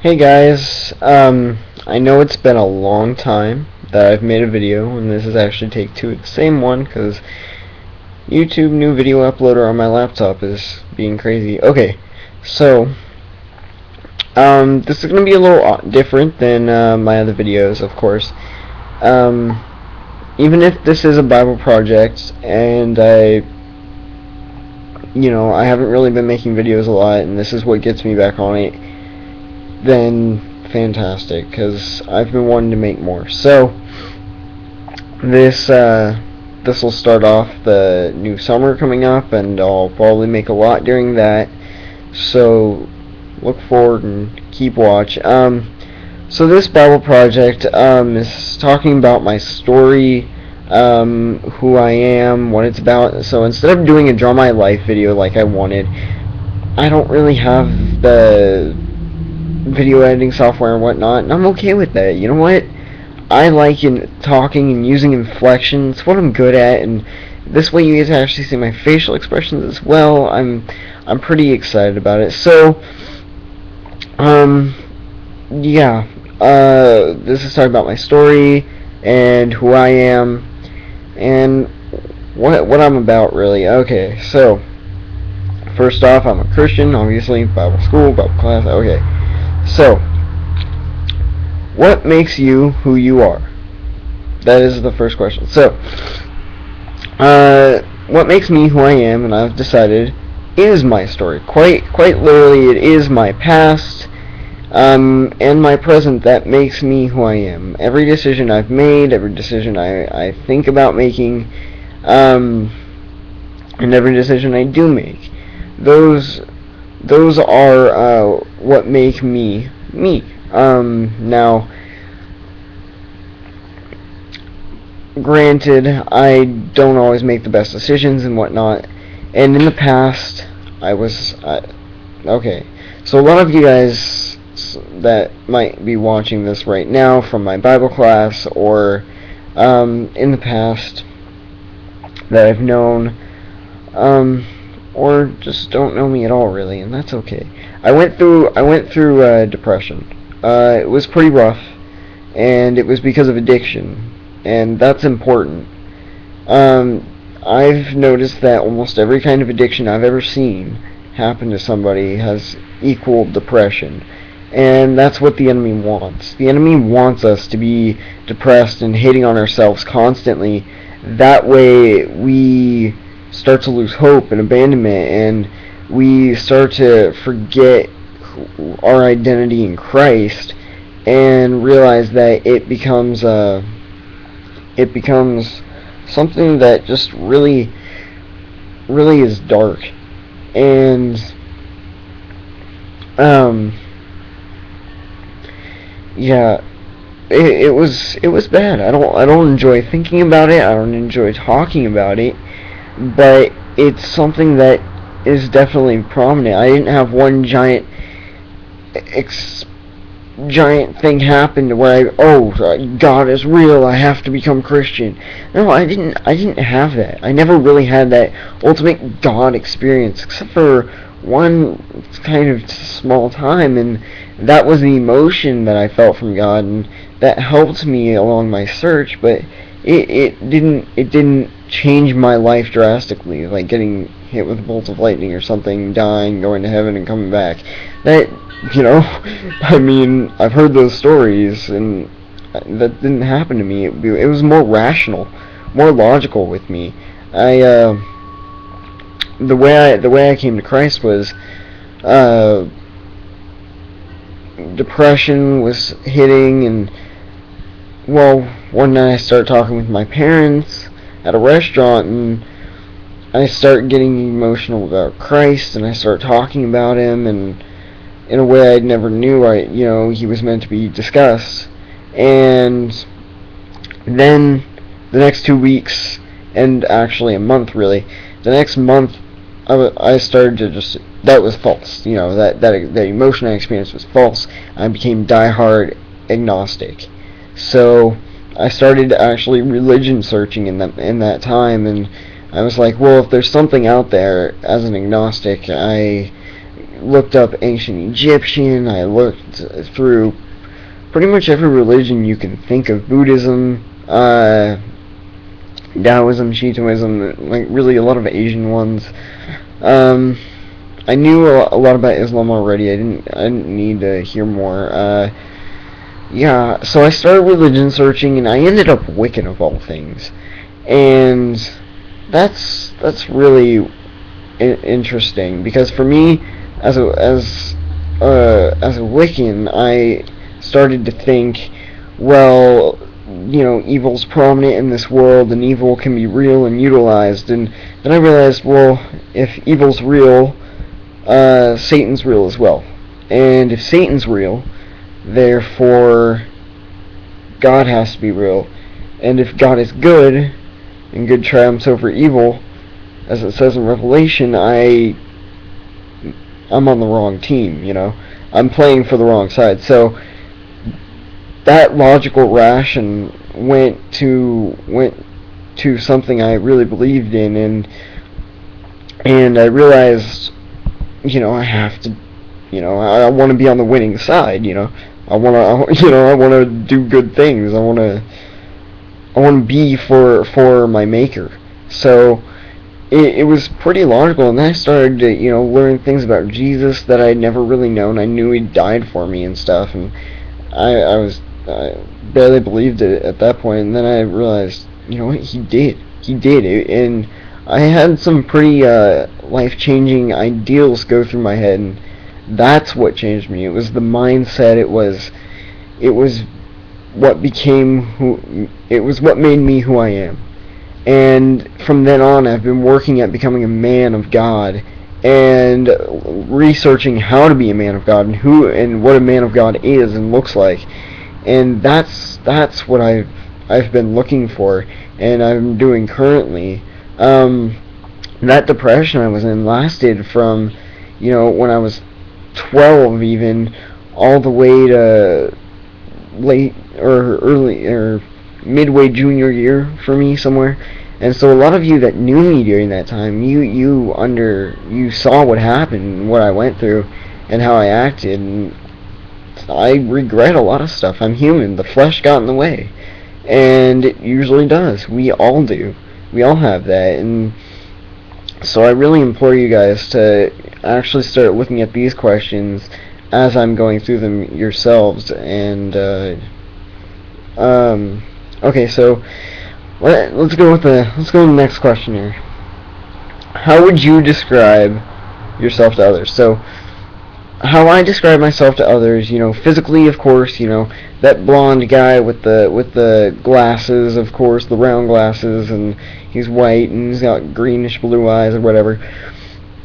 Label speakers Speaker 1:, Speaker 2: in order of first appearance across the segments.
Speaker 1: Hey guys, I know it's been a long time that I've made a video, and this is actually take two of the same one because YouTube new video uploader on my laptop is being crazy. Okay, so this is gonna be a little different than my other videos, of course. Um, Even if this is a Bible project, and I haven't really been making videos a lot, and this is what gets me back on it, then fantastic, because I've been wanting to make more. So this will start off the new summer coming up, and I'll probably make a lot during that. So look forward and keep watch. So this Bible project is talking about my story, who I am, what it's about. So instead of doing a draw my life video like I wanted, I don't really have the video editing software and whatnot, and I'm okay with that. You know what? I like talking and using inflection. It's what I'm good at, and this way you get to actually see my facial expressions as well. I'm pretty excited about it. So, um, yeah. This is talking about my story and who I am and what I'm about, really. Okay, so first off, I'm a Christian, obviously. Bible school, Bible class. Okay. So, what makes you who you are? That is the first question. So, what makes me who I am, and I've decided, is my story. Quite literally, it is my past, and my present that makes me who I am. Every decision I've made, every decision I think about making, and every decision I do make, those are what make me me. Now, granted, I don't always make the best decisions and whatnot, and in the past, I was okay. So a lot of you guys that might be watching this right now from my Bible class or in the past that I've known, or just don't know me at all, really, and that's okay. I went through depression. It was pretty rough, and it was because of addiction, and that's important. I've noticed that almost every kind of addiction I've ever seen happen to somebody has equaled depression, and that's what the enemy wants. The enemy wants us to be depressed and hating on ourselves constantly. That way we start to lose hope and abandonment, and we start to forget our identity in Christ and realize that it becomes something that just really is dark. And yeah, it was bad. I don't enjoy thinking about it. I don't enjoy talking about it, but it's something that is definitely prominent. I didn't have one giant thing happen to where God is real, I have to become Christian. No, I didn't have that. I never really had that ultimate God experience, except for one kind of small time, and that was the emotion that I felt from God, and that helped me along my search, but it didn't change my life drastically, like getting hit with bolts of lightning or something, dying, going to heaven, and coming back. That, I mean, I've heard those stories, and that didn't happen to me. It was more rational, more logical with me. The way I came to Christ was, depression was hitting, and well, one night I started talking with my parents at a restaurant, and I start getting emotional about Christ, and I start talking about Him, and in a way I never knew He was meant to be discussed. And then the next 2 weeks, and actually a month really, the next month I started to just, that was false. That emotion I experienced was false. I became diehard agnostic. So I started actually religion searching in that time, and I was like, well, if there's something out there as an agnostic, looked up ancient Egyptian. I looked through pretty much every religion you can think of. Buddhism, Taoism, Shintoism, like really a lot of Asian ones. I knew a lot about Islam already. I didn't need to hear more. Yeah, so I started religion searching, and I ended up Wiccan of all things, and that's really interesting, because for me, as a Wiccan, I started to think, well, evil's prominent in this world, and evil can be real and utilized, and then I realized, well, if evil's real, Satan's real as well, and if Satan's real, therefore God has to be real, and if God is good, and good triumphs over evil, as it says in Revelation, I'm on the wrong team, I'm playing for the wrong side. So that logical ration went to something I really believed in, and I realized, I have to, I want to be on the winning side, I want to do good things. I want to be for my maker. So it was pretty logical, and then I started to, learn things about Jesus that I'd never really known. I knew he died for me and stuff, and I barely believed it at that point, and then I realized, what, he did it, and I had some pretty life-changing ideals go through my head, and that's what changed me. It was the mindset. It was what made me who I am. And from then on, I've been working at becoming a man of God, and researching how to be a man of God, and what a man of God is and looks like. And that's what I've been looking for, and I'm doing currently. That depression I was in lasted from, when I was 12 even, all the way to late or early or midway junior year for me somewhere. And so a lot of you that knew me during that time, you saw what happened and what I went through and how I acted, and I regret a lot of stuff. I'm human. The flesh got in the way, and it usually does. We all do. We all have that. And so I really implore you guys to actually start looking at these questions as I'm going through them yourselves. And okay, so let's go with the next question here. How would you describe yourself to others? So how I describe myself to others, physically, of course, that blonde guy with the glasses, of course, the round glasses, and he's white and he's got greenish blue eyes or whatever.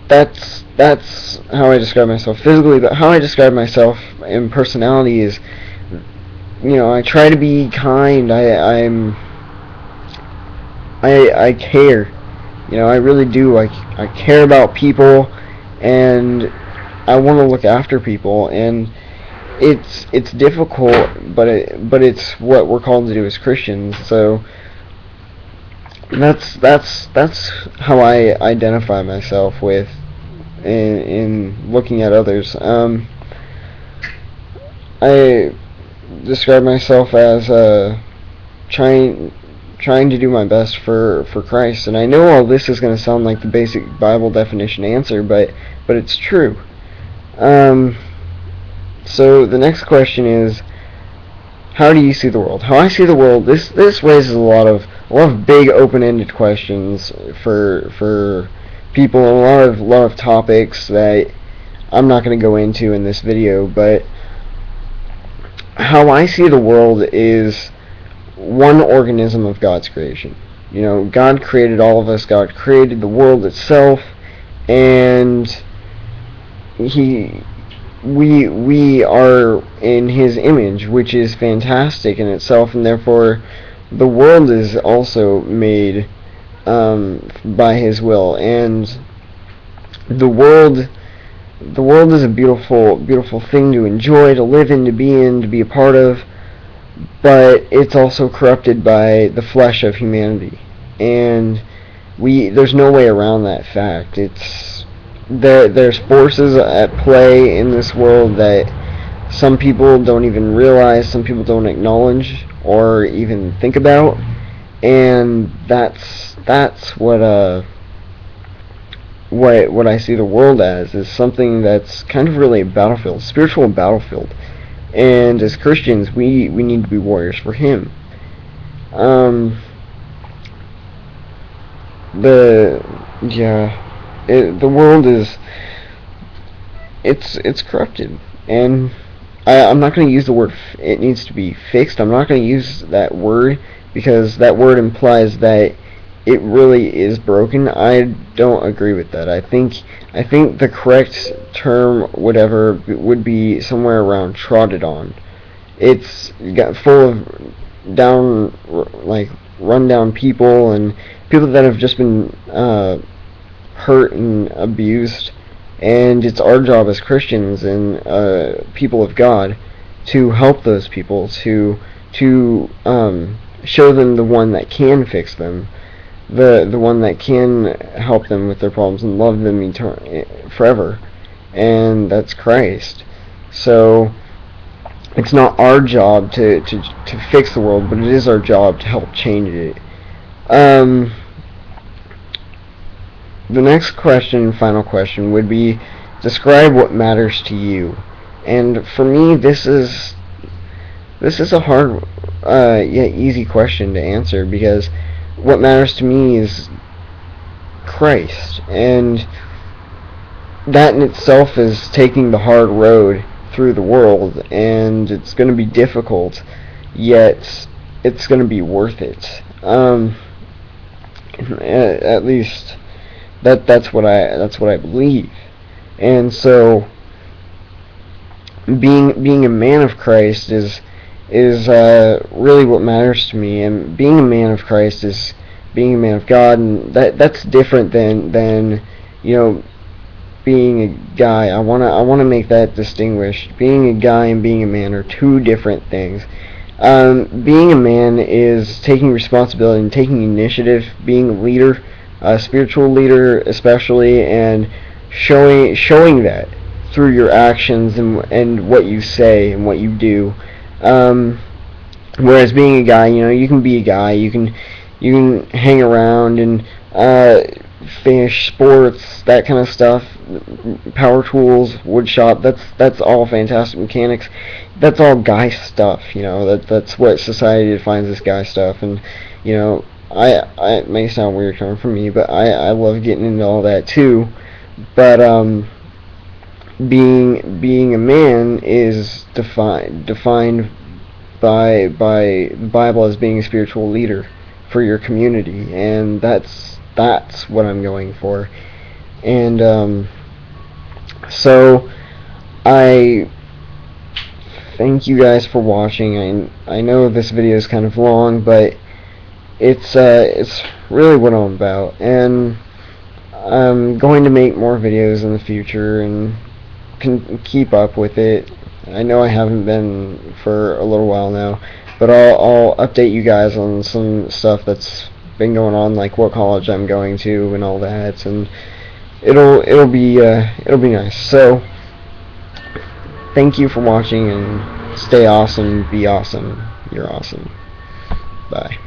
Speaker 1: That's how I describe myself physically. But how I describe myself in personality is, I try to be kind. I care. I really do. I care about people, and I want to look after people, and it's difficult, but it's what we're called to do as Christians. So that's how I identify myself with in looking at others. I describe myself as trying to do my best for Christ, and I know all this is going to sound like the basic Bible definition answer, but it's true. So the next question is, how do you see the world? How I see the world, this raises a lot of big open-ended questions for people, and a lot of topics that I'm not going to go into in this video. But how I see the world is one organism of God's creation. God created all of us. God created the world itself, and we are in His image, which is fantastic in itself, and therefore the world is also made by His will, and the world is a beautiful thing to enjoy, to live in, to be a part of, but it's also corrupted by the flesh of humanity, and there's no way around that fact. It's there's forces at play in this world that some people don't even realize, some people don't acknowledge or even think about, and that's what I see the world as, is something that's kind of really a battlefield, spiritual battlefield. And as Christians, we need to be warriors for Him. The the world is it's corrupted, and I'm not going to use the word it needs to be fixed. I'm not going to use that word because that word implies that it really is broken. I don't agree with that. I think the correct term would be somewhere around trodden on. It's got full of down, like, rundown people and people that have just been hurt and abused, and it's our job as Christians and people of God to help those people, to show them the one that can fix them, the one that can help them with their problems and love them forever, and that's Christ. So it's not our job to fix the world, but it is our job to help change it. The next question, final question, would be, describe what matters to you. And for me, this is a hard yet easy question to answer, because what matters to me is Christ, and that in itself is taking the hard road through the world, and it's going to be difficult, yet it's going to be worth it. At least that's what I believe. And so being a man of Christ is really what matters to me, and being a man of Christ is being a man of God, and that's different than being a guy. I wanna make that distinguished. Being a guy and being a man are two different things. Being a man is taking responsibility and taking initiative, being a leader, a spiritual leader especially, and showing that through your actions and what you say and what you do. Whereas being a guy, you can be a guy, you can hang around and fish, sports, that kind of stuff, power tools, wood shop. That's all fantastic mechanics. That's all guy stuff. That's what society defines as guy stuff. And I it may sound weird coming from me, but I love getting into all that too. But being a man is defined by the Bible as being a spiritual leader for your community, and that's what I'm going for. And so I thank you guys for watching. I know this video is kind of long, but it's really what I'm about, and I'm going to make more videos in the future and can keep up with it. I know I haven't been for a little while now, but I'll update you guys on some stuff that's been going on, like what college I'm going to and all that, and it'll be nice. So thank you for watching, and stay awesome, be awesome, you're awesome. Bye.